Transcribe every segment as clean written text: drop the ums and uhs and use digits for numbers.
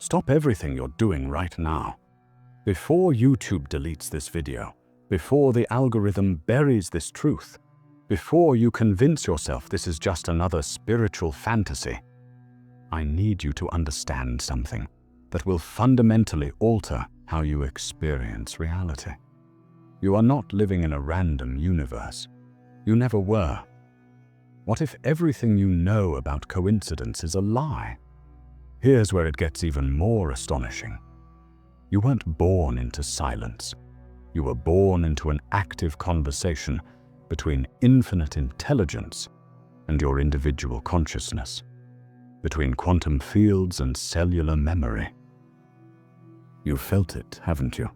Stop everything you're doing right now. Before YouTube deletes this video, before the algorithm buries this truth, before you convince yourself this is just another spiritual fantasy, I need you to understand something that will fundamentally alter how you experience reality. You are not living in a random universe. You never were. What if everything you know about coincidence is a lie? Here's where it gets even more astonishing. You weren't born into silence. You were born into an active conversation between infinite intelligence and your individual consciousness, between quantum fields and cellular memory. You've felt it, haven't you?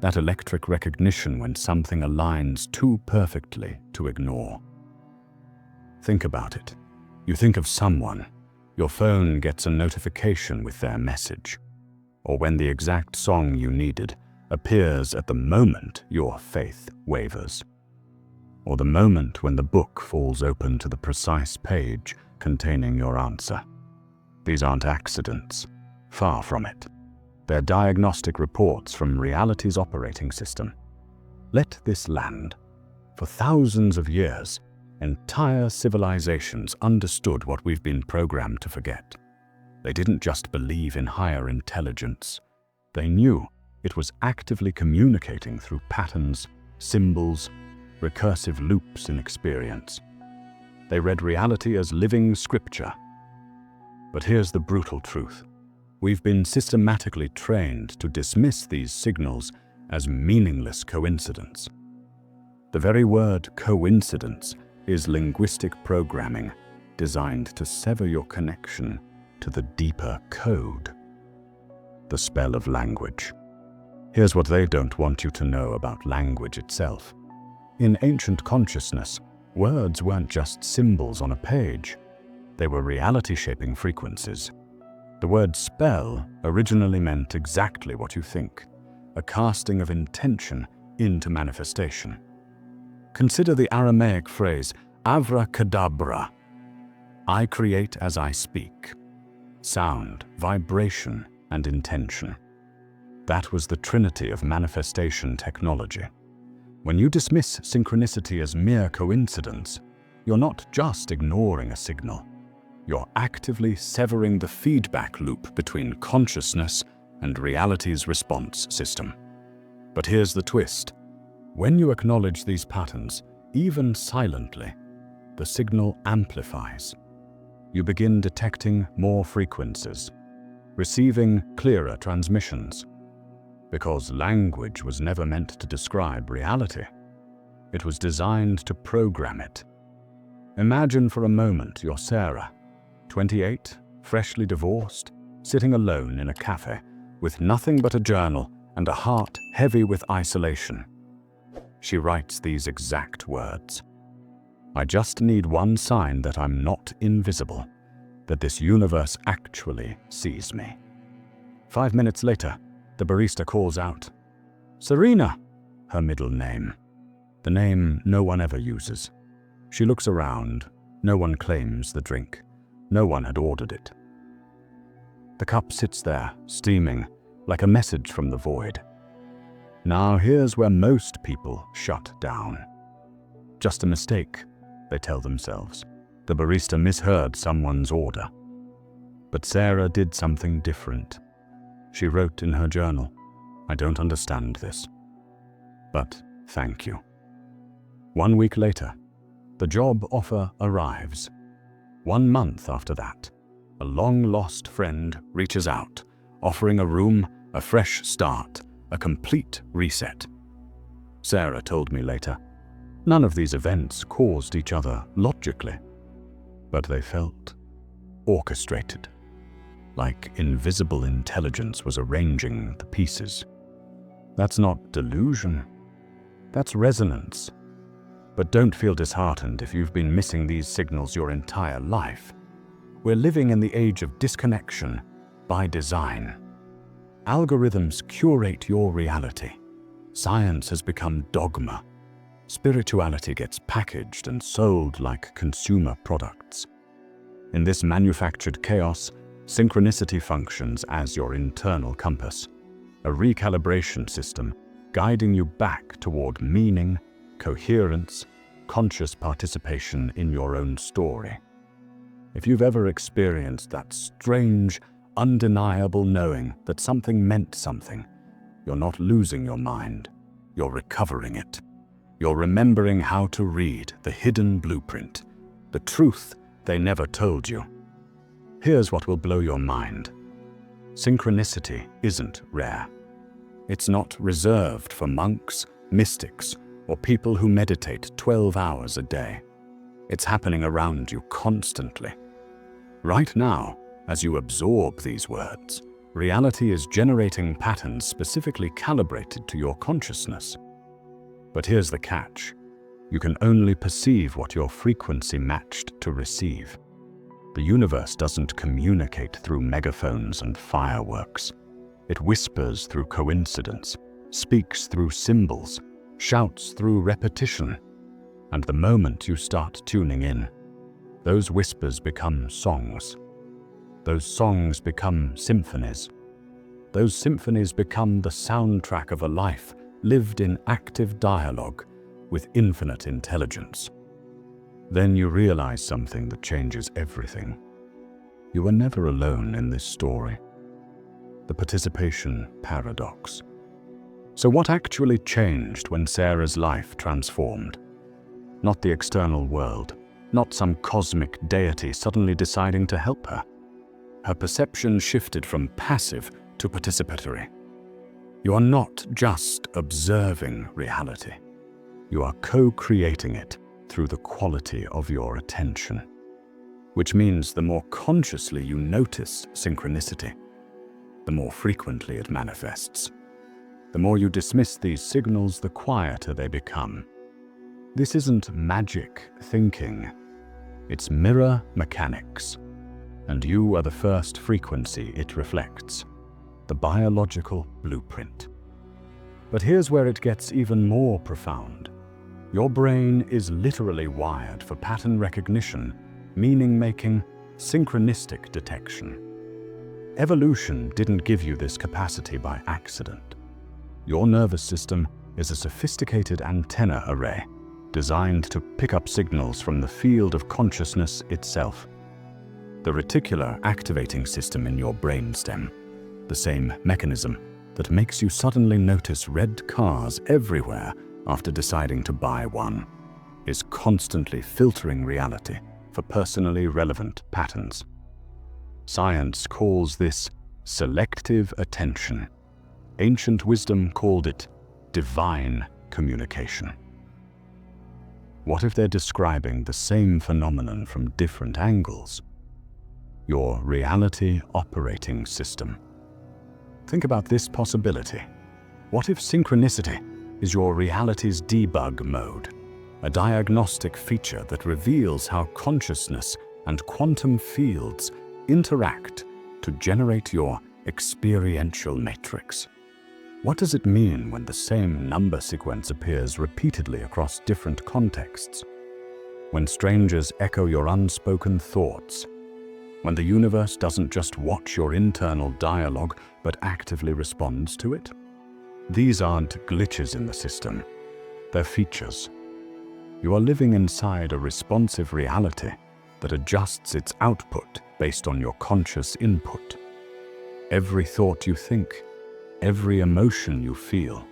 That electric recognition when something aligns too perfectly to ignore. Think about it. You think of someone, your phone gets a notification with their message, or when the exact song you needed appears at the moment your faith wavers, or the moment when the book falls open to the precise page containing your answer. These aren't accidents, far from it. They're diagnostic reports from reality's operating system. Let this land. For thousands of years, entire civilizations understood what we've been programmed to forget. They didn't just believe in higher intelligence. They knew it was actively communicating through patterns, symbols, recursive loops in experience. They read reality as living scripture. But here's the brutal truth. We've been systematically trained to dismiss these signals as meaningless coincidence. The very word coincidence is linguistic programming designed to sever your connection to the deeper code, the spell of language. Here's what they don't want you to know about language itself. In ancient consciousness, words weren't just symbols on a page. They were reality-shaping frequencies. The word spell originally meant exactly what you think, a casting of intention into manifestation. Consider the Aramaic phrase, abracadabra. I create as I speak. Sound, vibration, and intention. That was the trinity of manifestation technology. When you dismiss synchronicity as mere coincidence, you're not just ignoring a signal. You're actively severing the feedback loop between consciousness and reality's response system. But here's the twist. When you acknowledge these patterns, even silently, the signal amplifies. You begin detecting more frequencies, receiving clearer transmissions. Because language was never meant to describe reality. It was designed to program it. Imagine for a moment you're Sarah, 28, freshly divorced, sitting alone in a cafe with nothing but a journal and a heart heavy with isolation. She writes these exact words. I just need one sign that I'm not invisible, that this universe actually sees me. 5 minutes later, the barista calls out, Serena, her middle name, the name no one ever uses. She looks around. No one claims the drink. No one had ordered it. The cup sits there, steaming, like a message from the void. Now here's where most people shut down. Just a mistake, they tell themselves. The barista misheard someone's order. But Sarah did something different. She wrote in her journal, I don't understand this, but thank you. 1 week later, the job offer arrives. 1 month after that, a long-lost friend reaches out, offering a room, a fresh start, a complete reset. Sarah told me later, none of these events caused each other logically, but they felt orchestrated, like invisible intelligence was arranging the pieces. That's not delusion, that's resonance. But don't feel disheartened if you've been missing these signals your entire life. We're living in the age of disconnection by design. Algorithms curate your reality. Science has become dogma. Spirituality gets packaged and sold like consumer products. In this manufactured chaos, Synchronicity functions as your internal compass, a recalibration system guiding you back toward meaning, coherence, conscious participation in your own story. If you've ever experienced that strange, undeniable knowing that something meant something, you're not losing your mind, you're recovering it. You're remembering how to read the hidden blueprint, the truth they never told you. Here's what will blow your mind. Synchronicity isn't rare. It's not reserved for monks, mystics, or people who meditate 12 hours a day. It's happening around you constantly. Right now, as you absorb these words, reality is generating patterns specifically calibrated to your consciousness. But here's the catch. You can only perceive what your frequency matched to receive. The universe doesn't communicate through megaphones and fireworks. It whispers through coincidence, speaks through symbols, shouts through repetition. And the moment you start tuning in, those whispers become songs. Those songs become symphonies. Those symphonies become the soundtrack of a life lived in active dialogue with infinite intelligence. Then you realize something that changes everything. You are never alone in this story. The participation paradox. So what actually changed when Sarah's life transformed? Not the external world, not some cosmic deity suddenly deciding to help her. Her perception shifted from passive to participatory. You are not just observing reality. You are co-creating it through the quality of your attention. Which means the more consciously you notice synchronicity, the more frequently it manifests. The more you dismiss these signals, the quieter they become. This isn't magic thinking. It's mirror mechanics. And you are the first frequency it reflects. The biological blueprint. But here's where it gets even more profound. Your brain is literally wired for pattern recognition, meaning-making, synchronistic detection. Evolution didn't give you this capacity by accident. Your nervous system is a sophisticated antenna array designed to pick up signals from the field of consciousness itself. The Reticular Activating System in your brainstem, the same mechanism that makes you suddenly notice red cars everywhere after deciding to buy one, is constantly filtering reality for personally relevant patterns. Science calls this selective attention. Ancient wisdom called it divine communication. What if they're describing the same phenomenon from different angles? Your reality operating system. Think about this possibility. What if synchronicity is your reality's debug mode, a diagnostic feature that reveals how consciousness and quantum fields interact to generate your experiential matrix? What does it mean when the same number sequence appears repeatedly across different contexts? When strangers echo your unspoken thoughts? When the universe doesn't just watch your internal dialogue, but actively responds to it? These aren't glitches in the system. They're features. You are living inside a responsive reality that adjusts its output based on your conscious input. Every thought you think, every emotion you feel,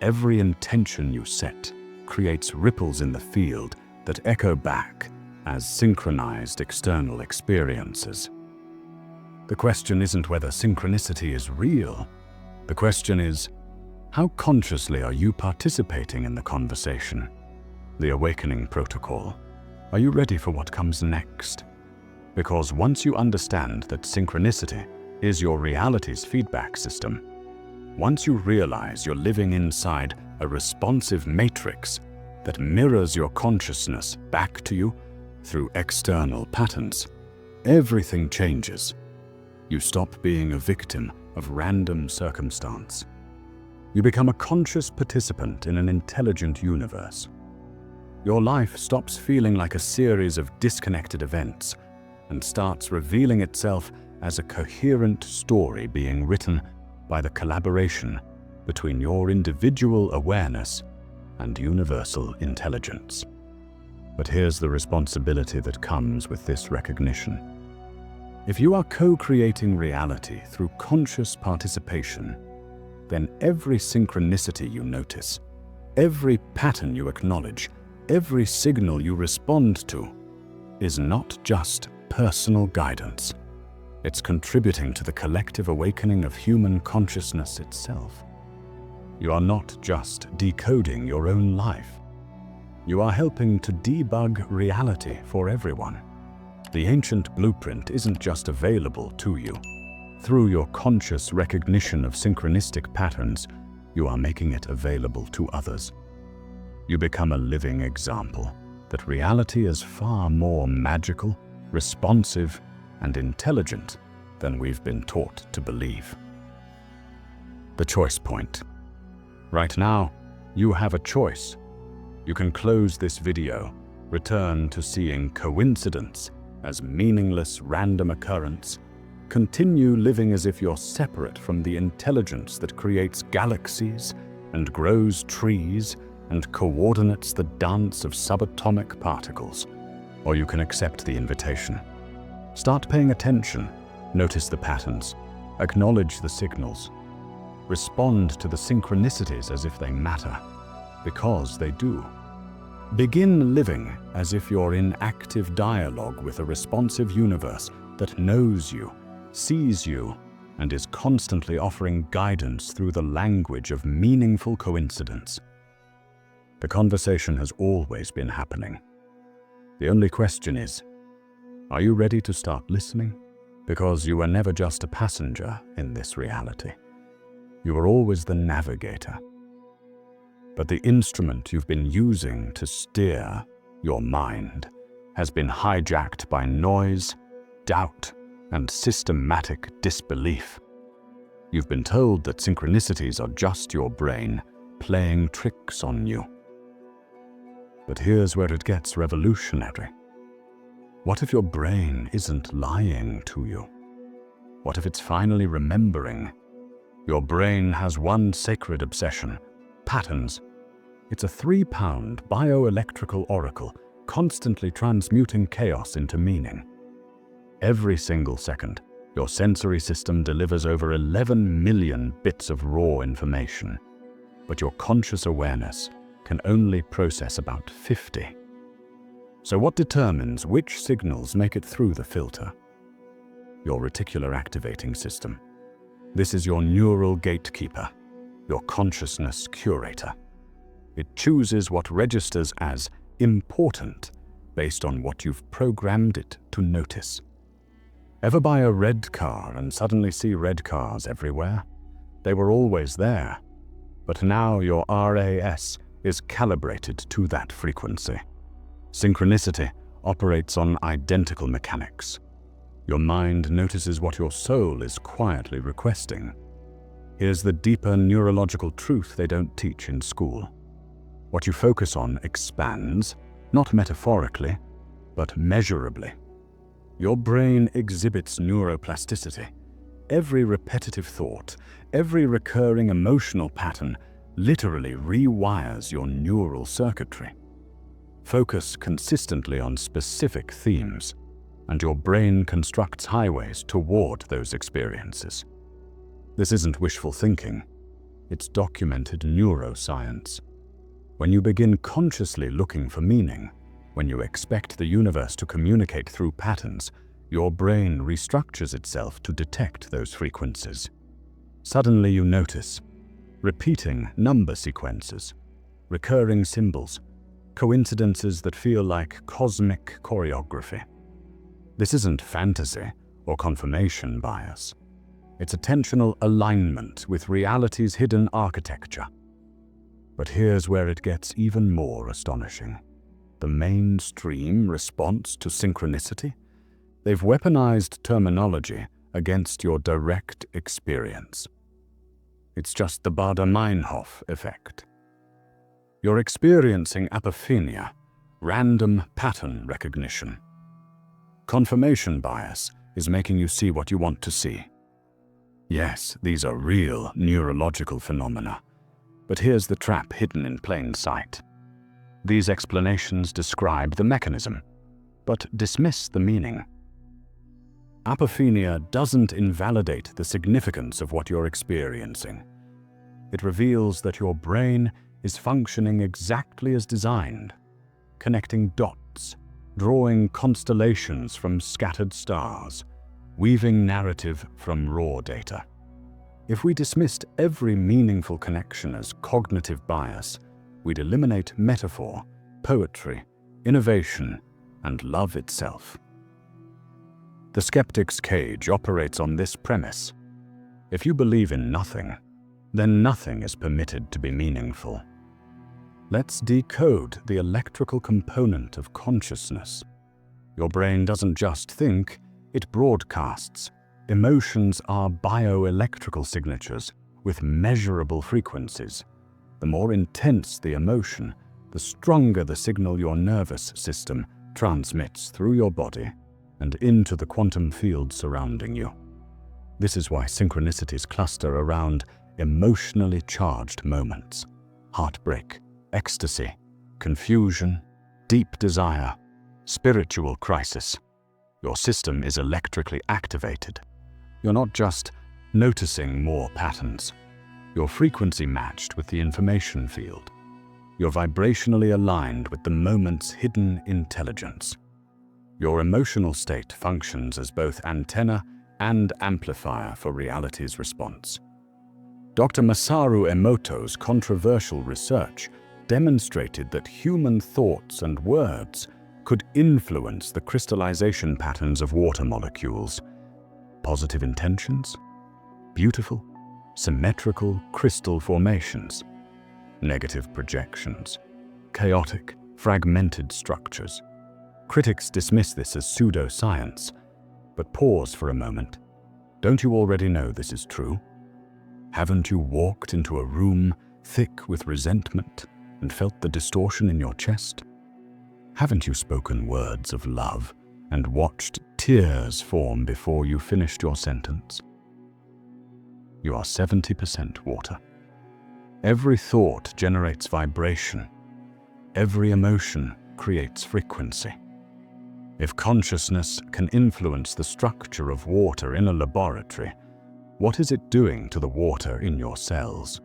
every intention you set creates ripples in the field that echo back as synchronized external experiences. The question isn't whether synchronicity is real. The question is, how consciously are you participating in the conversation? The awakening protocol. Are you ready for what comes next? Because once you understand that synchronicity is your reality's feedback system, once you realize you're living inside a responsive matrix that mirrors your consciousness back to you through external patterns, everything changes. You stop being a victim of random circumstance. You become a conscious participant in an intelligent universe. Your life stops feeling like a series of disconnected events and starts revealing itself as a coherent story being written by the collaboration between your individual awareness and universal intelligence. But here's the responsibility that comes with this recognition. If you are co-creating reality through conscious participation, then every synchronicity you notice, every pattern you acknowledge, every signal you respond to, is not just personal guidance. It's contributing to the collective awakening of human consciousness itself. You are not just decoding your own life. You are helping to debug reality for everyone. The ancient blueprint isn't just available to you. Through your conscious recognition of synchronistic patterns, you are making it available to others. You become a living example that reality is far more magical, responsive, and intelligent than we've been taught to believe. The choice point. Right now, you have a choice. You can close this video, return to seeing coincidence as meaningless random occurrence, continue living as if you're separate from the intelligence that creates galaxies and grows trees and coordinates the dance of subatomic particles. Or you can accept the invitation. Start paying attention, notice the patterns, acknowledge the signals, respond to the synchronicities as if they matter, because they do. Begin living as if you're in active dialogue with a responsive universe that knows you, sees you, and is constantly offering guidance through the language of meaningful coincidence. The conversation has always been happening. The only question is, are you ready to start listening? Because you were never just a passenger in this reality. You were always the navigator. But the instrument you've been using to steer your mind has been hijacked by noise, doubt, and systematic disbelief. You've been told that synchronicities are just your brain playing tricks on you. But here's where it gets revolutionary. What if your brain isn't lying to you? What if it's finally remembering? Your brain has one sacred obsession: patterns. It's a 3-pound bioelectrical oracle, constantly transmuting chaos into meaning. Every single second, your sensory system delivers over 11 million bits of raw information, but your conscious awareness can only process about 50. So what determines which signals make it through the filter? Your reticular activating system. This is your neural gatekeeper, your consciousness curator. It chooses what registers as important based on what you've programmed it to notice. Ever buy a red car and suddenly see red cars everywhere? They were always there, but now your RAS is calibrated to that frequency. Synchronicity operates on identical mechanics. Your mind notices what your soul is quietly requesting. Here's the deeper neurological truth they don't teach in school. What you focus on expands, not metaphorically, but measurably. Your brain exhibits neuroplasticity. Every repetitive thought, every recurring emotional pattern literally rewires your neural circuitry. Focus consistently on specific themes, and your brain constructs highways toward those experiences. This isn't wishful thinking. It's documented neuroscience. When you begin consciously looking for meaning, when you expect the universe to communicate through patterns, your brain restructures itself to detect those frequencies. Suddenly you notice repeating number sequences, recurring symbols, coincidences that feel like cosmic choreography. This isn't fantasy or confirmation bias. It's attentional alignment with reality's hidden architecture. But here's where it gets even more astonishing. The mainstream response to synchronicity? They've weaponized terminology against your direct experience. It's just the Baader-Meinhof effect. You're experiencing apophenia, random pattern recognition. Confirmation bias is making you see what you want to see. Yes, these are real neurological phenomena, but here's the trap hidden in plain sight. These explanations describe the mechanism, but dismiss the meaning. Apophenia doesn't invalidate the significance of what you're experiencing. It reveals that your brain is functioning exactly as designed, connecting dots, drawing constellations from scattered stars, weaving narrative from raw data. If we dismissed every meaningful connection as cognitive bias, we'd eliminate metaphor, poetry, innovation, and love itself. The skeptic's cage operates on this premise. If you believe in nothing, then nothing is permitted to be meaningful. Let's decode the electrical component of consciousness. Your brain doesn't just think, it broadcasts. Emotions are bioelectrical signatures with measurable frequencies. The more intense the emotion, the stronger the signal your nervous system transmits through your body and into the quantum field surrounding you. This is why synchronicities cluster around emotionally charged moments: heartbreak, ecstasy, confusion, deep desire, spiritual crisis. Your system is electrically activated. You're not just noticing more patterns. You're frequency matched with the information field. You're vibrationally aligned with the moment's hidden intelligence. Your emotional state functions as both antenna and amplifier for reality's response. Dr. Masaru Emoto's controversial research demonstrated that human thoughts and words could influence the crystallization patterns of water molecules. Positive intentions, beautiful, symmetrical crystal formations. Negative projections, chaotic, fragmented structures. Critics dismiss this as pseudoscience, but pause for a moment. Don't you already know this is true? Haven't you walked into a room thick with resentment and felt the distortion in your chest? Haven't you spoken words of love and watched tears form before you finished your sentence? You are 70% water. Every thought generates vibration. Every emotion creates frequency. If consciousness can influence the structure of water in a laboratory, what is it doing to the water in your cells?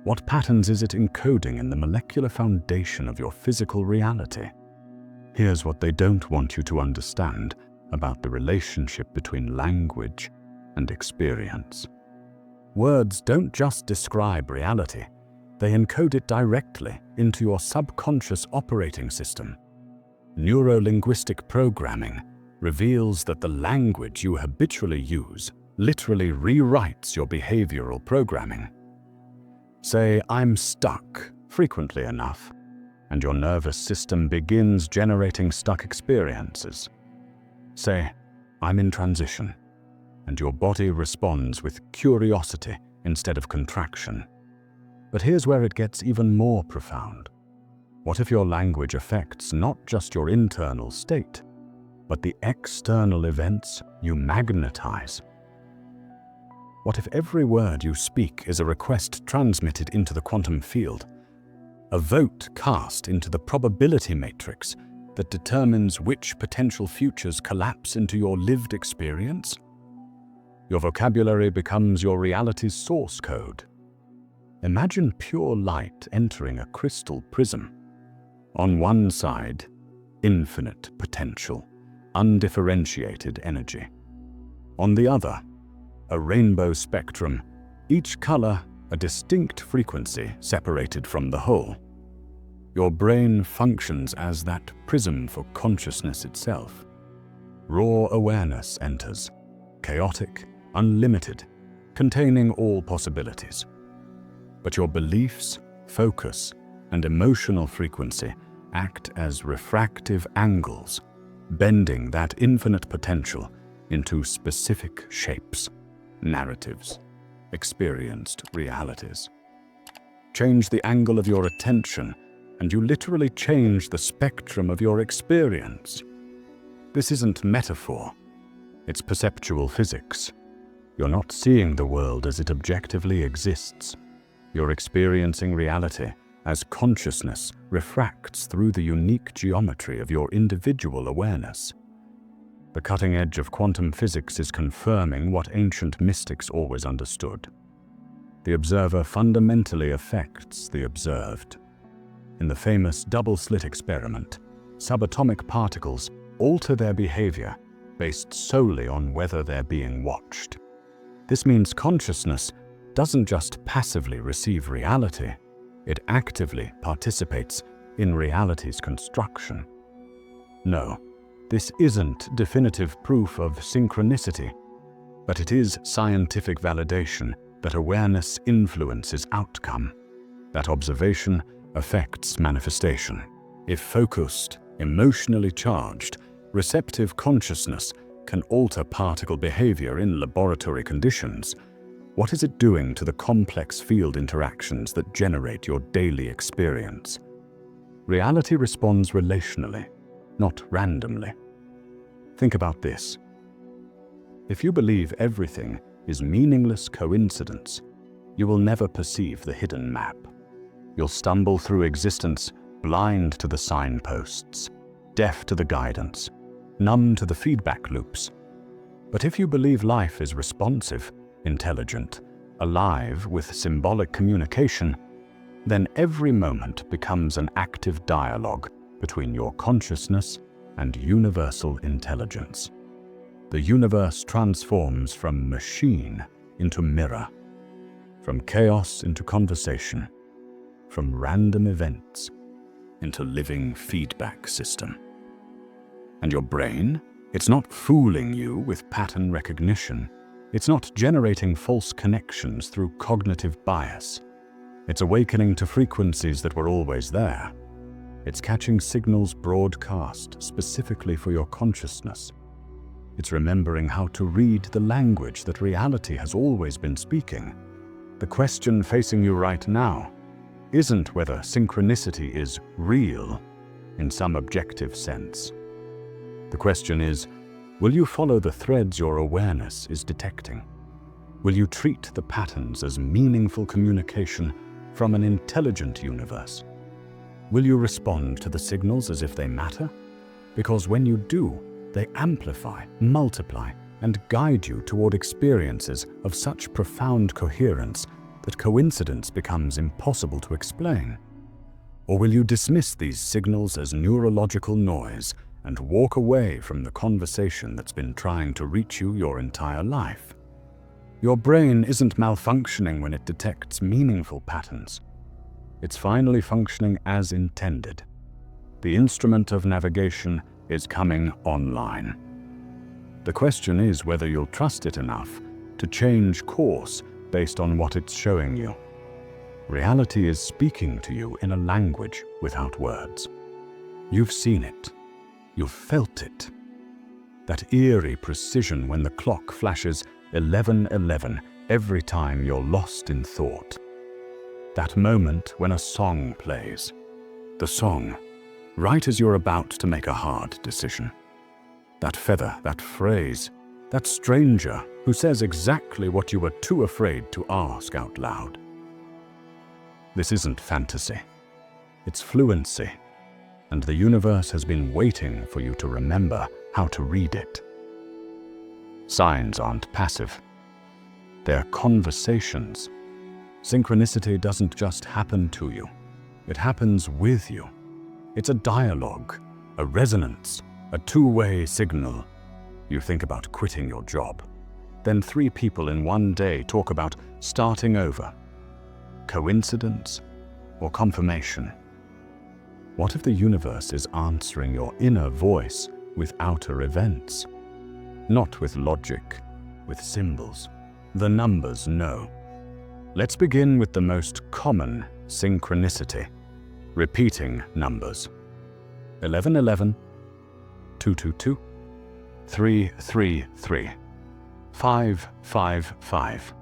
What patterns is it encoding in the molecular foundation of your physical reality? Here's what they don't want you to understand about the relationship between language and experience. Words don't just describe reality, they encode it directly into your subconscious operating system. Neuro-linguistic programming reveals that the language you habitually use literally rewrites your behavioral programming. Say, "I'm stuck," frequently enough, and your nervous system begins generating stuck experiences. Say, "I'm in transition," and your body responds with curiosity instead of contraction. But here's where it gets even more profound. What if your language affects not just your internal state, but the external events you magnetize? What if every word you speak is a request transmitted into the quantum field? A vote cast into the probability matrix that determines which potential futures collapse into your lived experience? Your vocabulary becomes your reality's source code. Imagine pure light entering a crystal prism. On one side, infinite potential, undifferentiated energy. On the other, a rainbow spectrum, each color a distinct frequency separated from the whole. Your brain functions as that prism for consciousness itself. Raw awareness enters, chaotic, unlimited, containing all possibilities. But your beliefs, focus, and emotional frequency act as refractive angles, bending that infinite potential into specific shapes, narratives, experienced realities. Change the angle of your attention, and you literally change the spectrum of your experience. This isn't metaphor. It's perceptual physics. You're not seeing the world as it objectively exists. You're experiencing reality as consciousness refracts through the unique geometry of your individual awareness. The cutting edge of quantum physics is confirming what ancient mystics always understood. The observer fundamentally affects the observed. In the famous double-slit experiment, subatomic particles alter their behavior based solely on whether they're being watched. This means consciousness doesn't just passively receive reality, it actively participates in reality's construction. No, this isn't definitive proof of synchronicity, but it is scientific validation that awareness influences outcome, that observation affects manifestation. If focused, emotionally charged, receptive consciousness can alter particle behavior in laboratory conditions, what is it doing to the complex field interactions that generate your daily experience? Reality responds relationally, not randomly. Think about this. If you believe everything is meaningless coincidence, you will never perceive the hidden map. You'll stumble through existence blind to the signposts, deaf to the guidance, numb to the feedback loops. But if you believe life is responsive, intelligent, alive with symbolic communication, then every moment becomes an active dialogue between your consciousness and universal intelligence. The universe transforms from machine into mirror, from chaos into conversation, from random events into living feedback system. And your brain? It's not fooling you with pattern recognition. It's not generating false connections through cognitive bias. It's awakening to frequencies that were always there. It's catching signals broadcast specifically for your consciousness. It's remembering how to read the language that reality has always been speaking. The question facing you right now isn't whether synchronicity is real in some objective sense. The question is, will you follow the threads your awareness is detecting? Will you treat the patterns as meaningful communication from an intelligent universe? Will you respond to the signals as if they matter? Because when you do, they amplify, multiply, and guide you toward experiences of such profound coherence that coincidence becomes impossible to explain. Or will you dismiss these signals as neurological noise and walk away from the conversation that's been trying to reach you your entire life? Your brain isn't malfunctioning when it detects meaningful patterns. It's finally functioning as intended. The instrument of navigation is coming online. The question is whether you'll trust it enough to change course based on what it's showing you. Reality is speaking to you in a language without words. You've seen it. You've felt it. That eerie precision when the clock flashes 11:11 every time you're lost in thought. That moment when a song plays. The song, right as you're about to make a hard decision. That feather, that phrase, that stranger who says exactly what you were too afraid to ask out loud. This isn't fantasy. It's fluency. And the universe has been waiting for you to remember how to read it. Signs aren't passive. They're conversations. Synchronicity doesn't just happen to you. It happens with you. It's a dialogue, a resonance, a two-way signal. You think about quitting your job. Then 3 people in one day talk about starting over. Coincidence or confirmation? What if the universe is answering your inner voice with outer events? Not with logic, with symbols. The numbers know. Let's begin with the most common synchronicity. Repeating numbers. 1111, 222, 333, 555.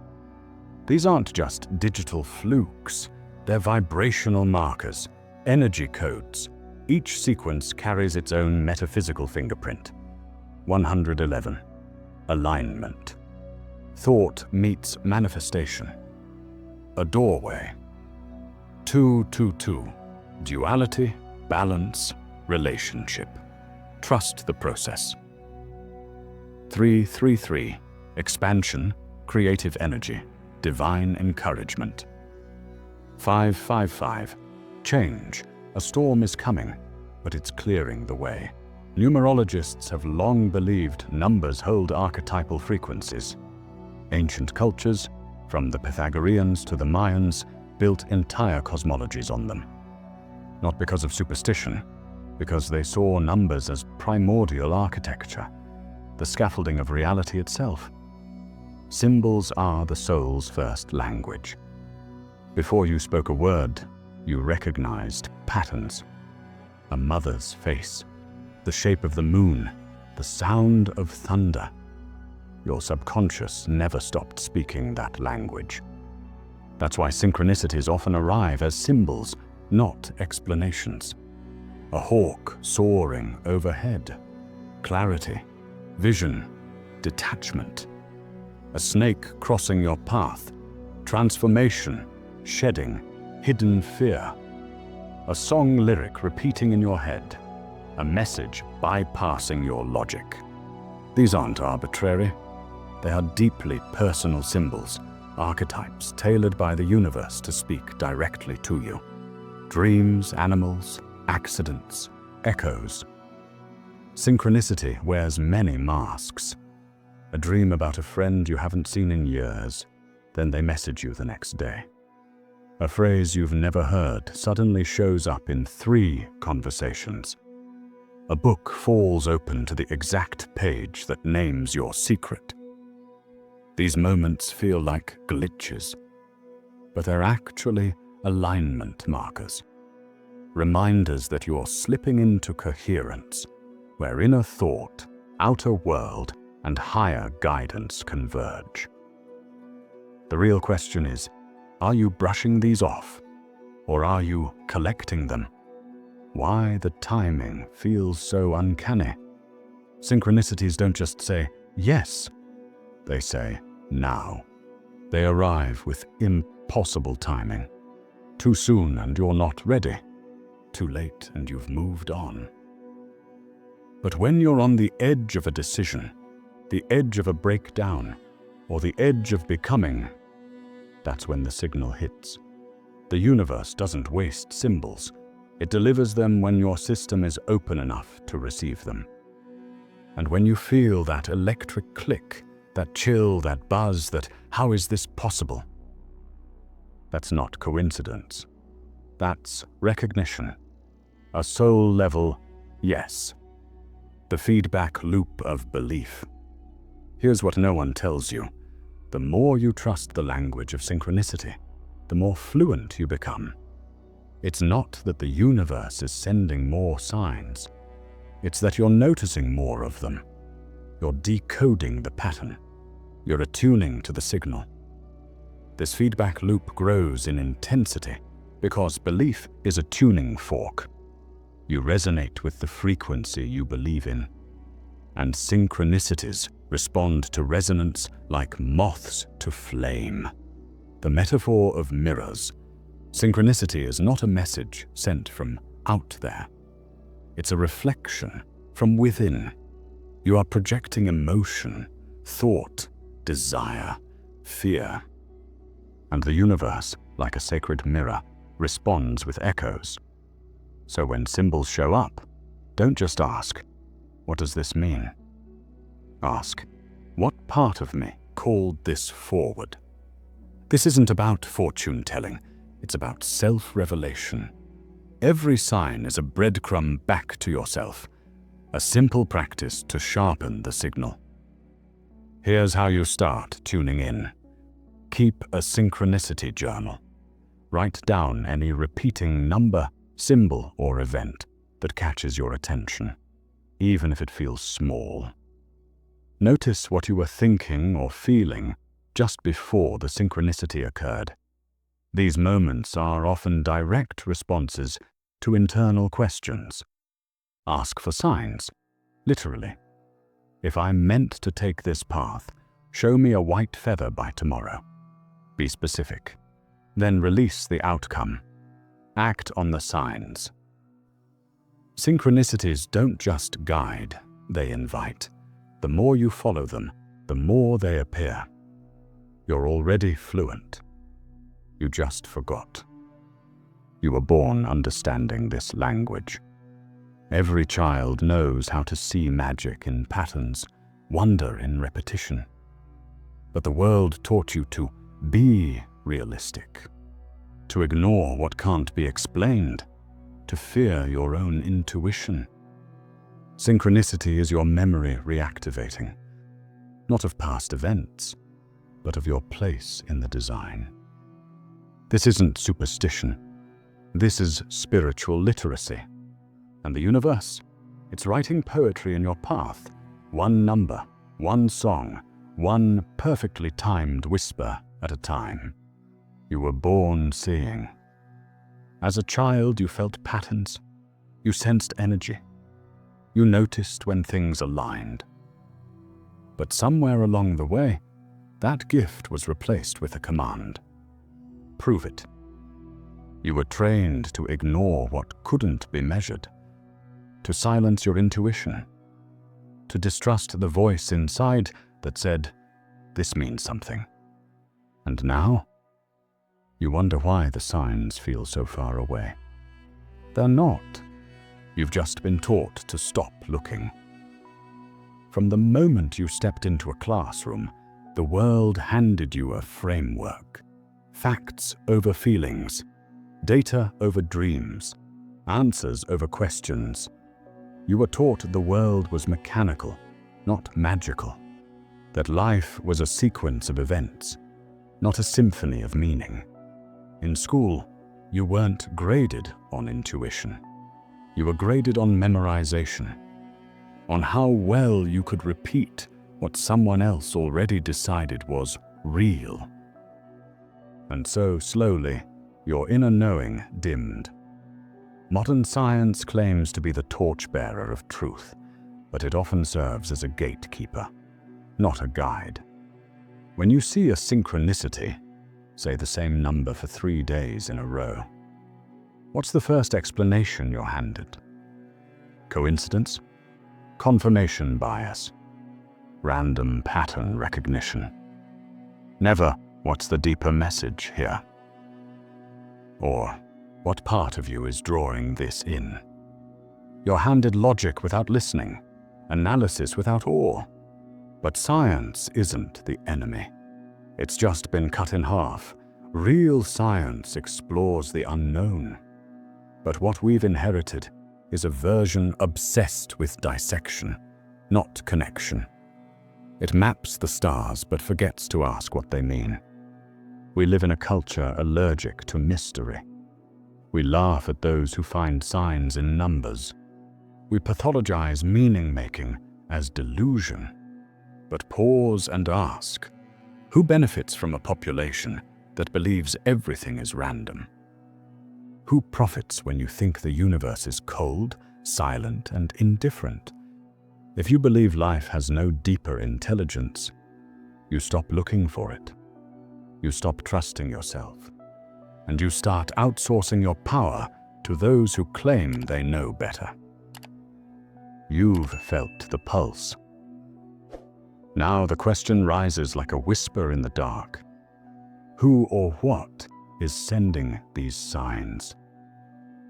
These aren't just digital flukes. They're vibrational markers, energy codes. Each sequence carries its own metaphysical fingerprint. 111. alignment. Thought meets manifestation. A doorway. 222. Duality, balance, relationship. Trust the process. 333. Expansion, creative energy, divine encouragement. 555. Change. A storm is coming, but it's clearing the way. Numerologists have long believed numbers hold archetypal frequencies. Ancient cultures, from the Pythagoreans to the Mayans, built entire cosmologies on them. Not because of superstition, because they saw numbers as primordial architecture, the scaffolding of reality itself. Symbols are the soul's first language. Before you spoke a word, you recognized patterns. A mother's face, the shape of the moon, the sound of thunder. Your subconscious never stopped speaking that language. That's why synchronicities often arrive as symbols, not explanations. A hawk soaring overhead. Clarity, vision, detachment. A snake crossing your path. Transformation, shedding, hidden fear. A song lyric repeating in your head. A message bypassing your logic. These aren't arbitrary. They are deeply personal symbols, archetypes tailored by the universe to speak directly to you. Dreams, animals, accidents, echoes. Synchronicity wears many masks. A dream about a friend you haven't seen in years, then they message you the next day. A phrase you've never heard suddenly shows up in 3 conversations. A book falls open to the exact page that names your secret. These moments feel like glitches, but they're actually alignment markers. Reminders that you're slipping into coherence, where inner thought, outer world, and higher guidance converge. The real question is, are you brushing these off, or are you collecting them? Why the timing feels so uncanny. Synchronicities don't just say, yes, they say, now. They arrive with impossible timing. Too soon and you're not ready. Too late and you've moved on. But when you're on the edge of a decision, the edge of a breakdown, or the edge of becoming, that's when the signal hits. The universe doesn't waste symbols. It delivers them when your system is open enough to receive them. And when you feel that electric click, that chill, that buzz, that how is this possible? That's not coincidence. That's recognition. A soul-level yes. The feedback loop of belief. Here's what no one tells you. The more you trust the language of synchronicity, the more fluent you become. It's not that the universe is sending more signs. It's that you're noticing more of them. You're decoding the pattern. You're attuning to the signal. This feedback loop grows in intensity because belief is a tuning fork. You resonate with the frequency you believe in. And synchronicities respond to resonance like moths to flame. The metaphor of mirrors. Synchronicity is not a message sent from out there. It's a reflection from within. You are projecting emotion, thought, desire, fear. And the universe, like a sacred mirror, responds with echoes. So when symbols show up, don't just ask, what does this mean? Ask, what part of me called this forward? This isn't about fortune-telling. It's about self-revelation. Every sign is a breadcrumb back to yourself, a simple practice to sharpen the signal. Here's how you start tuning in. Keep a synchronicity journal. Write down any repeating number, symbol, or event that catches your attention, even if it feels small. Notice what you were thinking or feeling just before the synchronicity occurred. These moments are often direct responses to internal questions. Ask for signs, literally. If I'm meant to take this path, show me a white feather by tomorrow. Be specific. Then release the outcome. Act on the signs. Synchronicities don't just guide, they invite. The more you follow them, the more they appear. You're already fluent. You just forgot. You were born understanding this language. Every child knows how to see magic in patterns, wonder in repetition. But the world taught you to be realistic, to ignore what can't be explained, to fear your own intuition. Synchronicity is your memory reactivating, not of past events, but of your place in the design. This isn't superstition. This is spiritual literacy. And the universe, it's writing poetry in your path, one number, one song, one perfectly timed whisper at a time. You were born seeing. As a child, you felt patterns. You sensed energy. You noticed when things aligned. But somewhere along the way, that gift was replaced with a command. Prove it. You were trained to ignore what couldn't be measured, to silence your intuition, to distrust the voice inside that said, "This means something." And now, you wonder why the signs feel so far away. They're not. You've just been taught to stop looking. From the moment you stepped into a classroom, the world handed you a framework. Facts over feelings, data over dreams, answers over questions. You were taught the world was mechanical, not magical. That life was a sequence of events, not a symphony of meaning. In school, you weren't graded on intuition. You were graded on memorization, on how well you could repeat what someone else already decided was real. And so, slowly, your inner knowing dimmed. Modern science claims to be the torchbearer of truth, but it often serves as a gatekeeper, not a guide. When you see a synchronicity, say the same number for 3 days in a row, what's the first explanation you're handed? Coincidence? Confirmation bias? Random pattern recognition? Never, what's the deeper message here? Or, what part of you is drawing this in? You're handed logic without listening, analysis without awe. But science isn't the enemy. It's just been cut in half. Real science explores the unknown. But what we've inherited is a version obsessed with dissection, not connection. It maps the stars but forgets to ask what they mean. We live in a culture allergic to mystery. We laugh at those who find signs in numbers. We pathologize meaning-making as delusion. But pause and ask, who benefits from a population that believes everything is random? Who profits when you think the universe is cold, silent, and indifferent? If you believe life has no deeper intelligence, you stop looking for it. You stop trusting yourself. And you start outsourcing your power to those who claim they know better. You've felt the pulse. Now the question rises like a whisper in the dark. Who or what is sending these signs?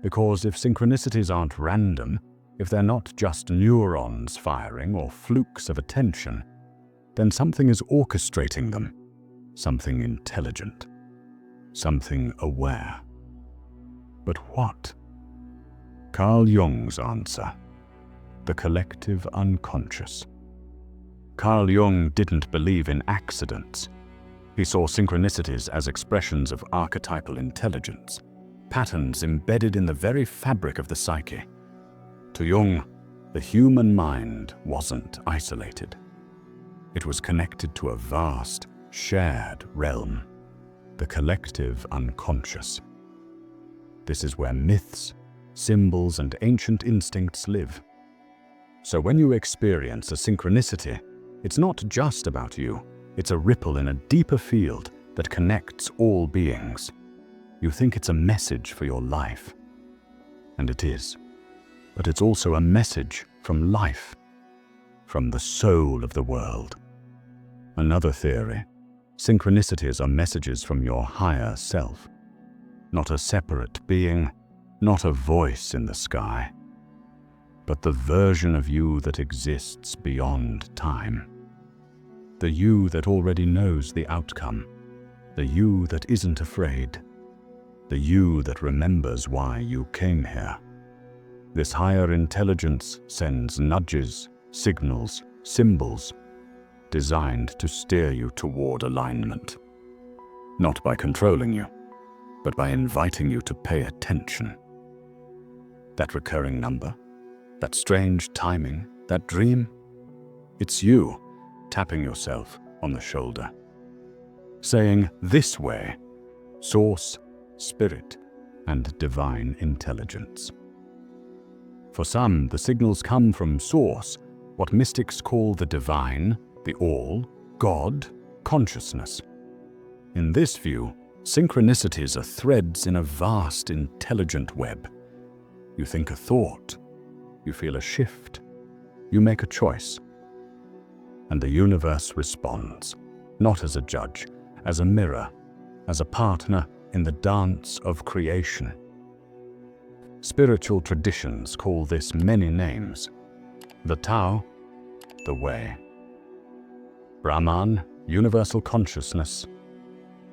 Because if synchronicities aren't random, if they're not just neurons firing or flukes of attention, then something is orchestrating them, something intelligent, something aware. But what? Carl Jung's answer: the collective unconscious. Carl Jung didn't believe in accidents. He saw synchronicities as expressions of archetypal intelligence, patterns embedded in the very fabric of the psyche. To Jung, the human mind wasn't isolated. It was connected to a vast, shared realm, the collective unconscious. This is where myths, symbols, and ancient instincts live. So when you experience a synchronicity, it's not just about you. It's a ripple in a deeper field that connects all beings. You think it's a message for your life. And it is. But it's also a message from life, from the soul of the world. Another theory: synchronicities are messages from your higher self. Not a separate being, not a voice in the sky, but the version of you that exists beyond time. The you that already knows the outcome. The you that isn't afraid. The you that remembers why you came here. This higher intelligence sends nudges, signals, symbols, designed to steer you toward alignment. Not by controlling you, but by inviting you to pay attention. That recurring number, that strange timing, that dream, it's you tapping yourself on the shoulder, saying, "This way," source, spirit, and divine intelligence. For some, the signals come from source, what mystics call the divine, the all, God, consciousness. In this view, synchronicities are threads in a vast, intelligent web. You think a thought, you feel a shift, you make a choice. And the universe responds, not as a judge, as a mirror, as a partner in the dance of creation. Spiritual traditions call this many names: the Tao, the Way; Brahman, universal consciousness;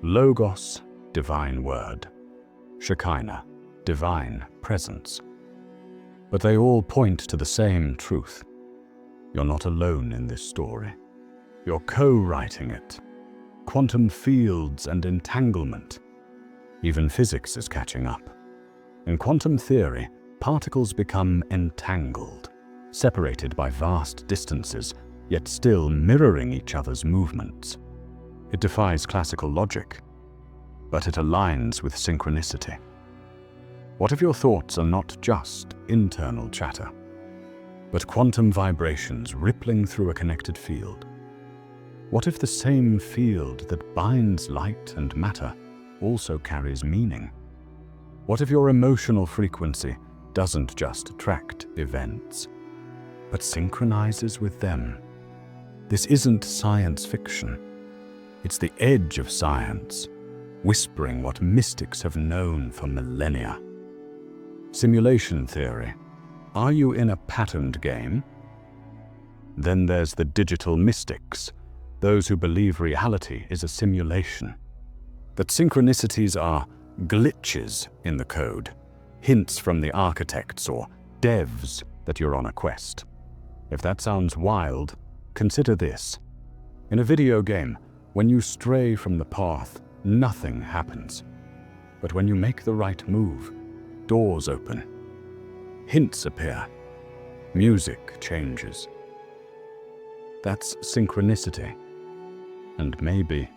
Logos, divine word; Shekinah, divine presence. But they all point to the same truth. You're not alone in this story. You're co-writing it. Quantum fields and entanglement. Even physics is catching up. In quantum theory, particles become entangled, separated by vast distances, yet still mirroring each other's movements. It defies classical logic, but it aligns with synchronicity. What if your thoughts are not just internal chatter, but quantum vibrations rippling through a connected field? What if the same field that binds light and matter also carries meaning? What if your emotional frequency doesn't just attract events, but synchronizes with them? This isn't science fiction. It's the edge of science, whispering what mystics have known for millennia. Simulation theory. Are you in a patterned game? Then there's the digital mystics, those who believe reality is a simulation, that synchronicities are glitches in the code, hints from the architects or devs that you're on a quest. If that sounds wild, consider this. In a video game, when you stray from the path, nothing happens. But when you make the right move, doors open, hints appear, music changes. That's synchronicity. And maybe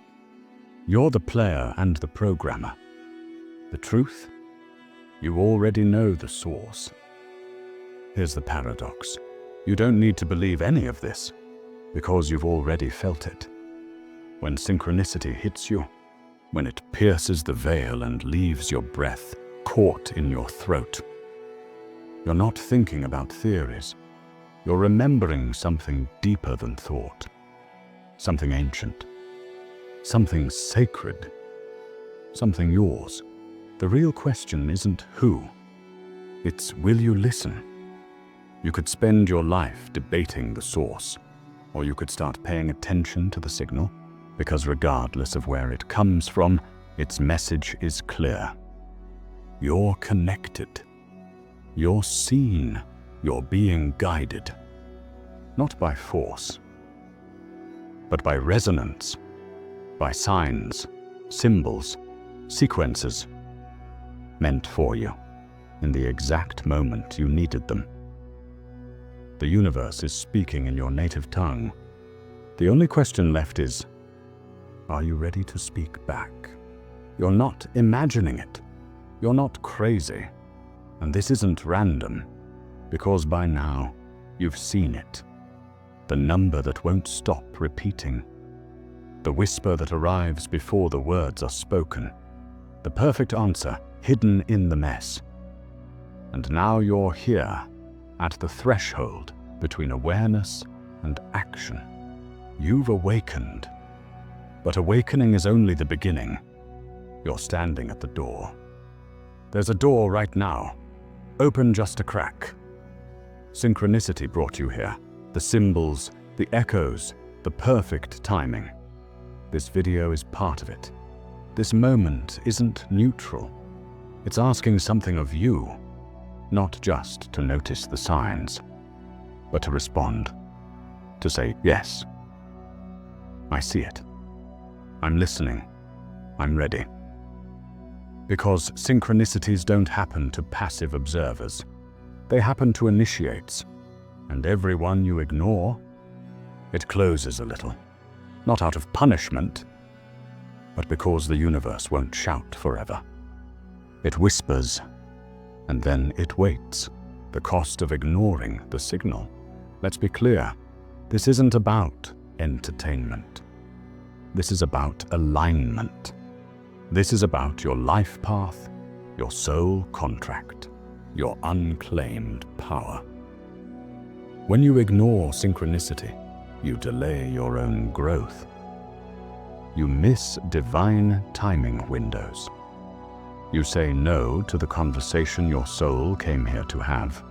you're the player and the programmer. The truth? You already know the source. Here's the paradox. You don't need to believe any of this, because you've already felt it. When synchronicity hits you, when it pierces the veil and leaves your breath caught in your throat, you're not thinking about theories. You're remembering something deeper than thought, something ancient, something sacred, something yours. The real question isn't who, it's will you listen? You could spend your life debating the source, or you could start paying attention to the signal, because regardless of where it comes from, its message is clear. You're connected. You're seen. You're being guided. Not by force, but by resonance, by signs, symbols, sequences, meant for you in the exact moment you needed them. The universe is speaking in your native tongue. The only question left is, are you ready to speak back? You're not imagining it. You're not crazy. And this isn't random, because by now, You've seen it. The number that won't stop repeating. The whisper that arrives before the words are spoken. The perfect answer hidden in the mess. And now you're here, at the threshold between awareness and action. You've awakened. But awakening is only the beginning. You're standing at the door. There's a door right now. Open just a crack. Synchronicity brought you here. The symbols, the echoes, the perfect timing. This video is part of it. This moment isn't neutral. It's asking something of you, not just to notice the signs, but to respond, to say, yes, I see it. I'm listening. I'm ready. Because synchronicities don't happen to passive observers. They happen to initiates, and everyone you ignore, it closes a little. Not out of punishment, but because the universe won't shout forever. It whispers, and then it waits. The cost of ignoring the signal. Let's be clear, this isn't about entertainment. This is about alignment. This is about your life path, your soul contract, your unclaimed power. When you ignore synchronicity, you delay your own growth. You miss divine timing windows. You say no to the conversation your soul came here to have,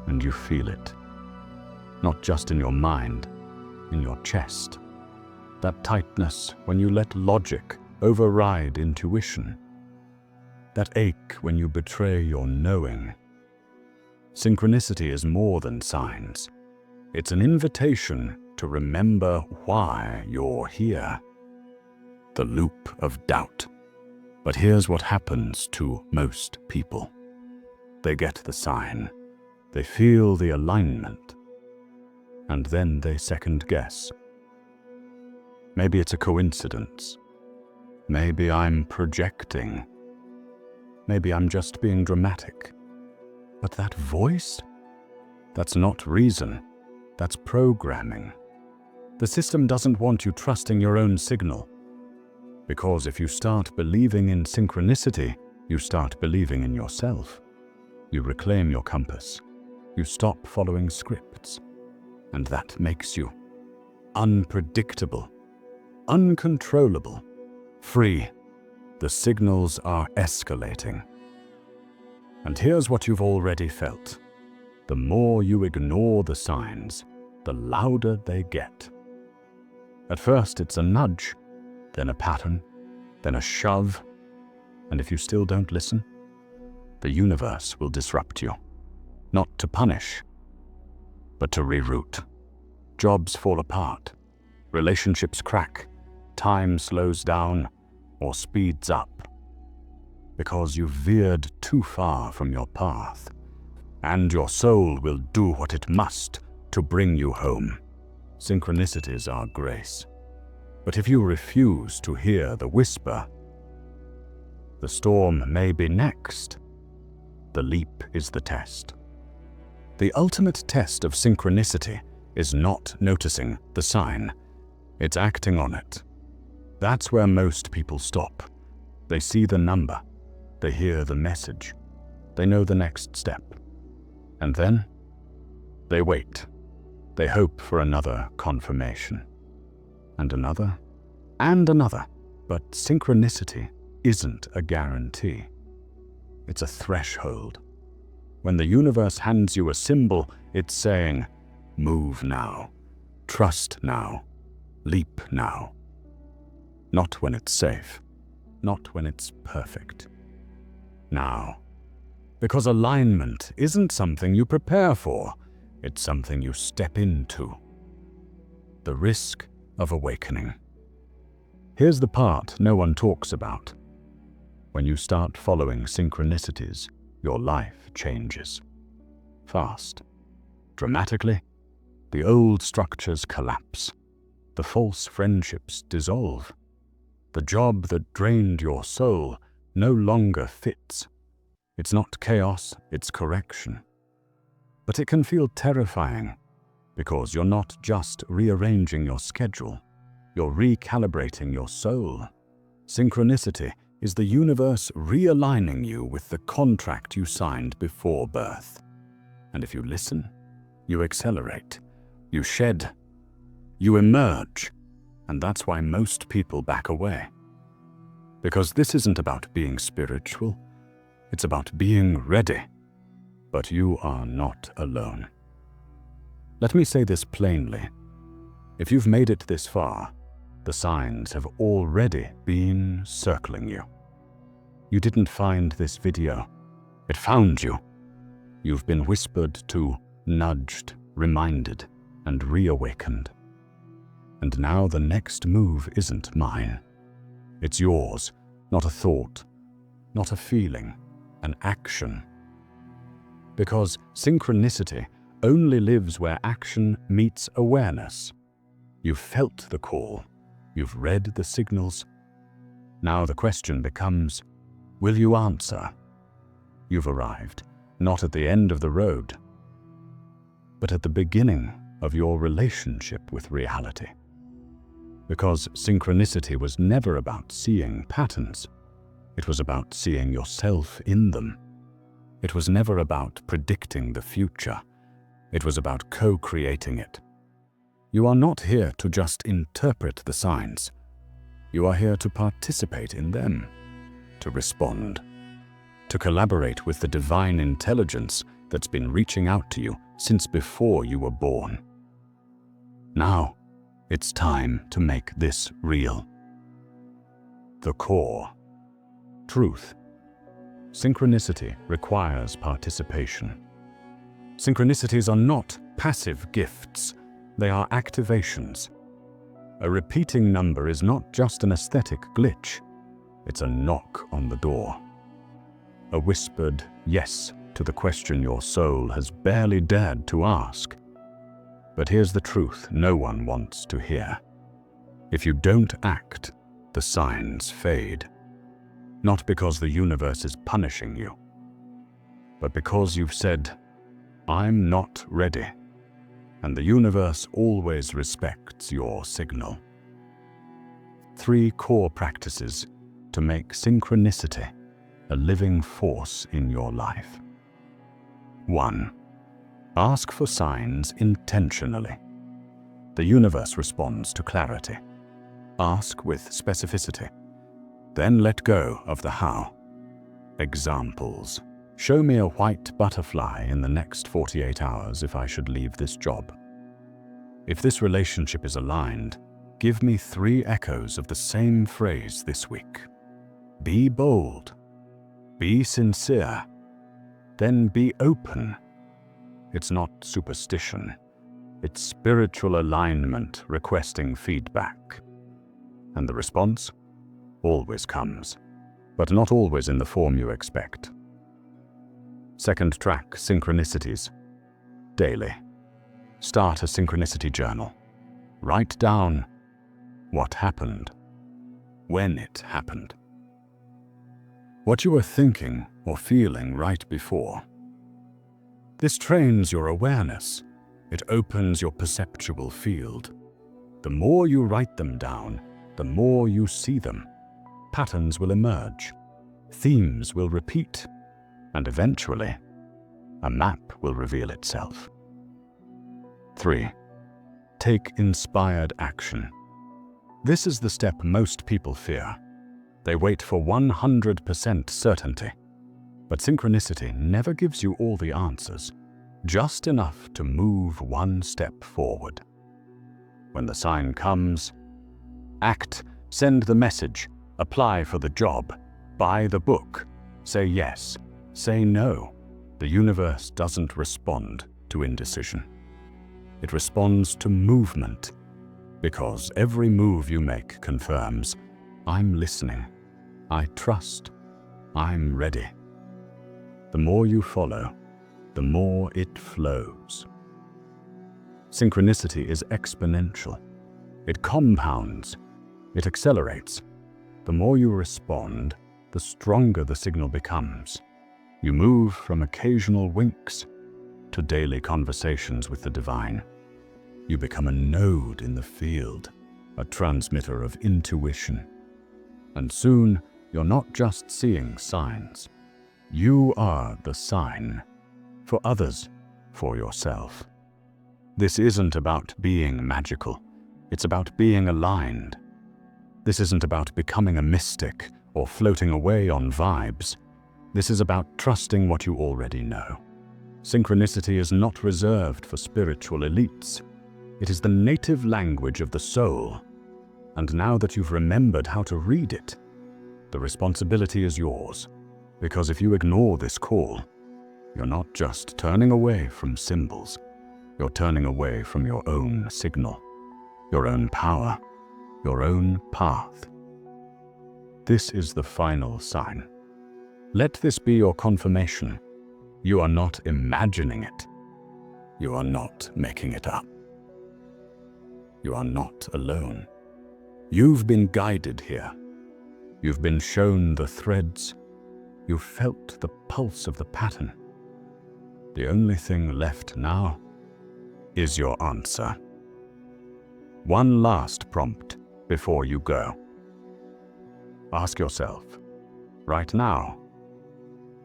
and you feel it. Not just in your mind, in your chest. That tightness when you let logic override intuition. That ache when you betray your knowing. Synchronicity is more than signs. It's an invitation to remember why you're here. The loop of doubt. But here's what happens to most people. They get the sign. They feel the alignment. And then they second guess. Maybe it's a coincidence. Maybe I'm projecting. Maybe I'm just being dramatic. But that voice? That's not reason. That's programming. The system doesn't want you trusting your own signal. Because if you start believing in synchronicity, you start believing in yourself. You reclaim your compass. You stop following scripts. And that makes you unpredictable, uncontrollable, free. The signals are escalating. And here's what you've already felt. The more you ignore the signs, the louder they get. At first it's a nudge, then a pattern, then a shove. And if you still don't listen, the universe will disrupt you. Not to punish, but to reroute. Jobs fall apart, relationships crack, time slows down or speeds up. Because you've veered too far from your path. And your soul will do what it must to bring you home. Synchronicities are grace. But if you refuse to hear the whisper, the storm may be next. The leap is the test. The ultimate test of synchronicity is not noticing the sign. It's acting on it. That's where most people stop. They see the number. They hear the message. They know the next step. And then they wait. They hope for another confirmation. And another. And another. But synchronicity isn't a guarantee. It's a threshold. When the universe hands you a symbol, it's saying, move now, trust now, leap now. Not when it's safe, not when it's perfect. Now. Because alignment isn't something you prepare for, it's something you step into. The risk of awakening. Here's the part no one talks about. When you start following synchronicities, your life changes. Fast. Dramatically, the old structures collapse. The false friendships dissolve. The job that drained your soul no longer fits. It's not chaos, it's correction. But it can feel terrifying because you're not just rearranging your schedule, you're recalibrating your soul. Synchronicity is the universe realigning you with the contract you signed before birth. And if you listen, you accelerate, you shed, you emerge, and that's why most people back away. Because this isn't about being spiritual, it's about being ready. But you are not alone. Let me say this plainly. If you've made it this far, the signs have already been circling you. You didn't find this video. It found you. You've been whispered to, nudged, reminded, and reawakened. And now the next move isn't mine. It's yours, not a thought, not a feeling, an action. Because synchronicity only lives where action meets awareness. You've felt the call. You've read the signals. Now the question becomes, will you answer? You've arrived, not at the end of the road, but at the beginning of your relationship with reality. Because synchronicity was never about seeing patterns. It was about seeing yourself in them. It was never about predicting the future. It was about co-creating it. You are not here to just interpret the signs. You are here to participate in them, to respond, to collaborate with the divine intelligence that's been reaching out to you since before you were born. Now, it's time to make this real. The core. Truth. Synchronicity requires participation. Synchronicities are not passive gifts, they are activations. A repeating number is not just an aesthetic glitch, it's a knock on the door. A whispered yes to the question your soul has barely dared to ask. But here's the truth no one wants to hear. If you don't act, the signs fade. Not because the universe is punishing you, but because you've said, I'm not ready, and the universe always respects your signal. 3 core practices to make synchronicity a living force in your life. 1. Ask for signs intentionally. The universe responds to clarity. Ask with specificity. Then let go of the how. Examples. Show me a white butterfly in the next 48 hours if I should leave this job. If this relationship is aligned, give me 3 echoes of the same phrase this week. Be bold. Be sincere. Then be open. It's not superstition. It's spiritual alignment requesting feedback. And the response always comes, but not always in the form you expect. 2nd track, synchronicities. Daily. Start a synchronicity journal. Write down what happened, when it happened, what you were thinking or feeling right before. This trains your awareness. It opens your perceptual field. The more you write them down, the more you see them. Patterns will emerge, themes will repeat, and eventually, a map will reveal itself. 3. Take inspired action. This is the step most people fear. They wait for 100% certainty. But synchronicity never gives you all the answers, just enough to move 1 step forward. When the sign comes, act, send the message, apply for the job, buy the book, say yes, say no. The universe doesn't respond to indecision. It responds to movement, because every move you make confirms, I'm listening, I trust, I'm ready. The more you follow, the more it flows. Synchronicity is exponential. It compounds, it accelerates. The more you respond, the stronger the signal becomes. You move from occasional winks to daily conversations with the divine. You become a node in the field, a transmitter of intuition. And soon, you're not just seeing signs. You are the sign. For others, for yourself. This isn't about being magical. It's about being aligned. This isn't about becoming a mystic or floating away on vibes. This is about trusting what you already know. Synchronicity is not reserved for spiritual elites. It is the native language of the soul. And now that you've remembered how to read it, the responsibility is yours. Because if you ignore this call, you're not just turning away from symbols. You're turning away from your own signal, your own power, your own path. This is the final sign. Let this be your confirmation. You are not imagining it. You are not making it up. You are not alone. You've been guided here. You've been shown the threads. You've felt the pulse of the pattern. The only thing left now is your answer. One last prompt before you go. Ask yourself, right now,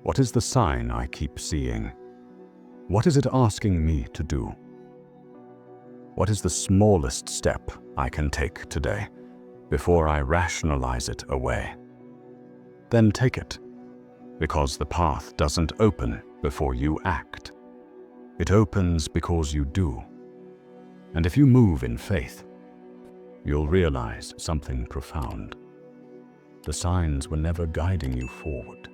what is the sign I keep seeing? What is it asking me to do? What is the smallest step I can take today before I rationalize it away? Then take it, because the path doesn't open before you act. It opens because you do. And if you move in faith, you'll realize something profound. The signs were never guiding you forward.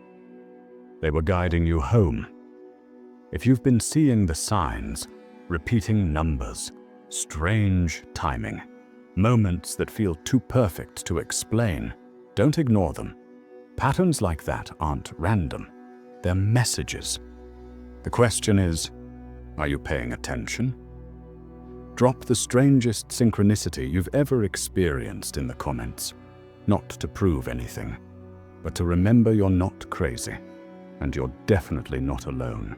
They were guiding you home. If you've been seeing the signs, repeating numbers, strange timing, moments that feel too perfect to explain, don't ignore them. Patterns like that aren't random. They're messages. The question is, are you paying attention? Drop the strangest synchronicity you've ever experienced in the comments. Not to prove anything, but to remember you're not crazy, and you're definitely not alone.